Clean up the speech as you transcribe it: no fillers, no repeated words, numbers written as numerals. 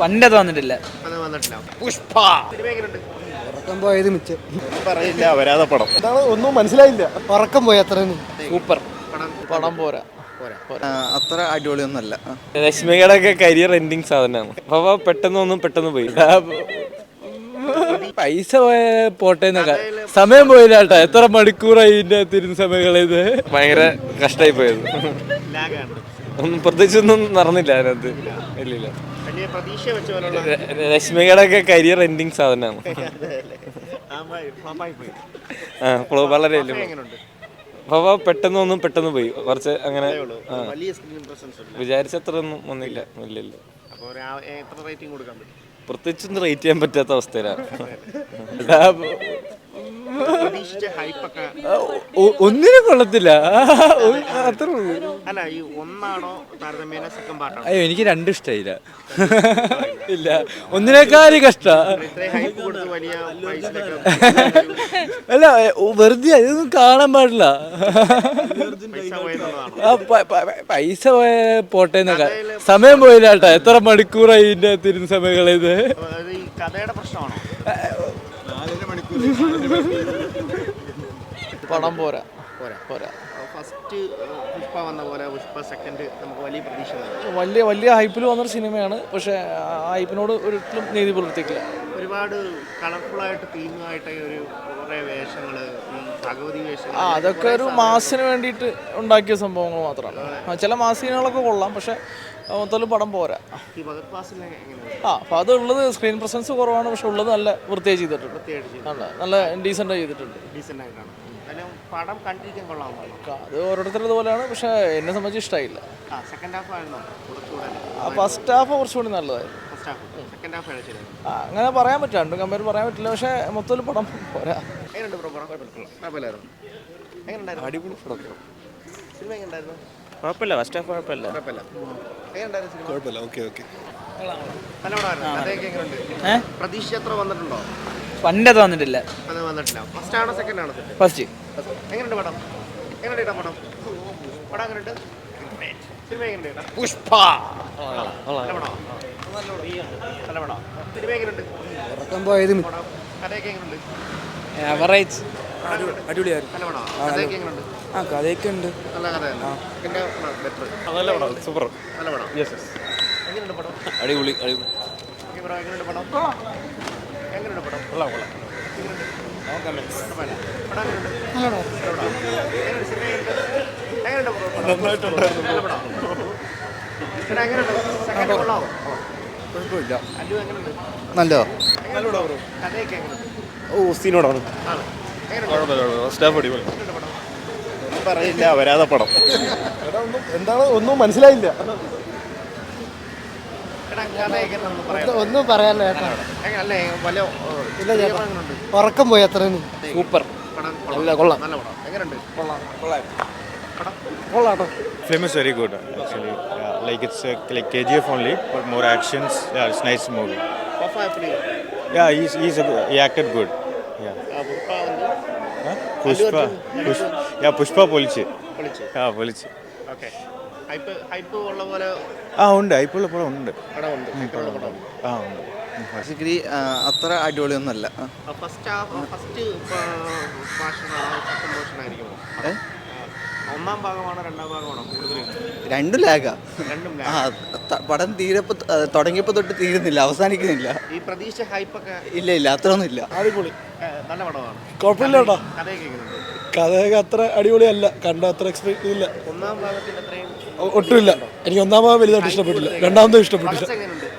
പണ്ടത് വന്നിട്ടില്ല. പുഷ്പ ഉറക്കം പോയത് മിച്ചം. പറയില്ല വരാതെ പടം. എന്താണ് ഒന്നും മനസ്സിലായില്ല. ഉറക്കം പോയി അത്ര. സൂപ്പർ പടം പോരാ. അത്ര അടിപൊളിയൊന്നുമല്ല. രശ്മികയുടെ ഒക്കെ കരിയർ എൻഡിങ് സാധനമാണ്. അപ്പൊ പെട്ടെന്ന് പോയി. പൈസ പോട്ടെ സമയം പോയില്ല കേട്ടോ. എത്ര മണിക്കൂറായി ഇതിന്റെ തിരുന്ന സമയങ്ങൾ. ഇത് ഭയങ്കര കഷ്ടമായി പോയത്. ഒന്നും പ്രത്യേകിച്ചൊന്നും നടന്നില്ല അതിനകത്ത്. ഇല്ല. രശ്മികയുടെ ഒക്കെ കരിയർ എൻഡിങ് സാധനമാണ്. വളരെ അപ്പൊ പെട്ടെന്ന് പോയി. കുറച്ച് അങ്ങനെ വിചാരിച്ചത്ര ഒന്നും വന്നില്ല. ഇല്ല പ്രത്യേകിച്ചൊന്നും റേറ്റ് ചെയ്യാൻ പറ്റാത്ത അവസ്ഥയിലാണ്. ഒന്നിനും കൊള്ളത്തില്ല. അത്ര അയ്യോ എനിക്ക് രണ്ടും ഇഷ്ടമായില്ല. ഇല്ല ഒന്നിനേക്കാളും കഷ്ട. അല്ല വെറുതെ ഇതൊന്നും കാണാൻ പാടില്ല. പൈസ പോട്ടെ സമയം പോയില്ല കേട്ടോ. എത്ര മണിക്കൂറായി ഇതിന്റെ തിരുന്ന സമയങ്ങൾ. ഇത് പടം പോരാ. ഫസ്റ്റ് പുഷ്പ വന്ന പോലെ പുഷ്പ സെക്കൻഡ് നമുക്ക് വലിയ പ്രതീക്ഷ. വലിയ ഹൈപ്പിൽ വന്നൊരു സിനിമയാണ്. പക്ഷെ ആ ഹൈപ്പിനോട് ഒരിക്കലും നീതി പുലർത്തിയിട്ടില്ല. ഒരുപാട് കളർഫുള്ളായിട്ട് തീമുമായിട്ട് ഒരു കുറേ വേഷങ്ങൾ, ഭഗവതി വേഷം, അതൊക്കെ ഒരു മാസിന് വേണ്ടിയിട്ട് ഉണ്ടാക്കിയ സംഭവങ്ങൾ മാത്രമാണ്. ചില മാസികകളൊക്കെ കൊള്ളാം. പക്ഷെ മൊത്തത്തിൽ പടം പോരാ. അപ്പോൾ അതുള്ളത് സ്ക്രീൻ പ്രസൻസ് കുറവാണ്. പക്ഷെ ഉള്ളത് നല്ല വൃത്തിയായി ചെയ്തിട്ടുണ്ട്. നല്ല ഡീസൻ്റായി ചെയ്തിട്ടുണ്ട്. പടം കണ്ടിരിക്കാൻ കൊള്ളാം. അത് ഓരോരുത്തരുടെ പോലെയാണ്. പക്ഷെ എന്നെ സംബന്ധിച്ച് ഇഷ്ടമായില്ല. ഫസ്റ്റ് ഹാഫ് കുറച്ചുകൂടി നല്ലതായിരുന്നു. അങ്ങനെ പറയാൻ പറ്റില്ല. രണ്ടും കമ്പയർ പറയാൻ പറ്റില്ല. പക്ഷെ മൊത്തത്തിൽ പടം പോരാ. അടിപൊളി പടം. സിനിമ എങ്ങനെയുണ്ടായിരുന്നു? കുഴപ്പമില്ല. ഫസ്റ്റ് ഹാഫ് കുഴപ്പമില്ല. പ്രതീക്ഷ എത്ര വന്നിട്ടുണ്ടോ? പണ്ടത് വന്നിട്ടില്ല. ഫസ്റ്റ് ആണോ സെക്കൻഡ് ആണോ? ഫസ്റ്റ്. എങ്ങനെയുണ്ട് പടം? എങ്ങനെയുണ്ട് പടം? പടം എങ്ങനെയുണ്ട്? സിനിമ എങ്ങനെയുണ്ട്? പുഷ്പ നല്ല പടം. സിനിമ എങ്ങനെയുണ്ട്? ഉറക്കം പോയത് കഥയൊക്കെ എങ്ങനെയുണ്ട്? ആവറേജ്. അടിപൊളിയായിരുന്നു. നല്ല പടം. കഥയൊക്കെ എങ്ങനെയുണ്ട്? കഥയൊക്കെ ഉണ്ട്. നല്ല കഥയല്ല. പിന്നെ ബെറ്റർ. നല്ല പടം. സൂപ്പർ. നല്ല പടം. എങ്ങനെയുണ്ട് പടം? അടിപൊളി. എങ്ങനെയുണ്ട് പടം? എങ്ങനെയുണ്ട് പടം? കൊള്ളാം. നല്ലോ സീനോടാണ്. പറയില്ല വരാതെ പടം. എന്താണ് ഒന്നും മനസ്സിലായില്ല. ഒന്നും പറയാനില്ല ചേട്ടാ. ഉറക്കം പോയി അത്ര. സൂപ്പർ. കൊള്ളാം. കൊള്ളാട്ടോ. Film is very good actually. Like it's like KGF only, but more actions. Yeah, it's nice movie. Yeah, he acted good. Yeah. Pushpa police. Yeah, police. Okay. Hype ഉള്ള പോലെ ഉണ്ട്. ഹൈപ്പുള്ള പടം ഉണ്ട്. ഉണ്ട്. ബേസിക്കലി അത്ര അടിപൊളിയൊന്നുമല്ല. ഒന്നാം ഭാഗമാണോ രണ്ടാം ഭാഗമാണോ കൂടുതൽ? രണ്ടും ലാഗാ. പടം തുടങ്ങിയപ്പോൾ തൊട്ട് തീരുന്നില്ല, അവസാനിക്കുന്നില്ല. ഈ പ്രതീക്ഷ ഹൈപ്പൊക്കെ ഇല്ല അത്രയൊന്നും ഇല്ല. അടിപൊളി. നല്ല പടമാണ്. കുഴപ്പമില്ല കേട്ടോ. കഥയൊക്കെ എങ്ങനെയുണ്ട്? കഥയൊക്കെ അത്ര അടിപൊളിയല്ല. കണ്ട അത്ര എക്സ്പെക്ട് ഇല്ല. ഒന്നാം ഭാഗത്തിന്റെ അത്രയും ഒട്ടുമില്ല. എനിക്ക് ഒന്നാം ഭാഗം വലുതായിട്ട് ഇഷ്ടപ്പെട്ടില്ല. രണ്ടാമതും ഇഷ്ടപ്പെട്ടില്ല. എങ്ങനെയുണ്ട്?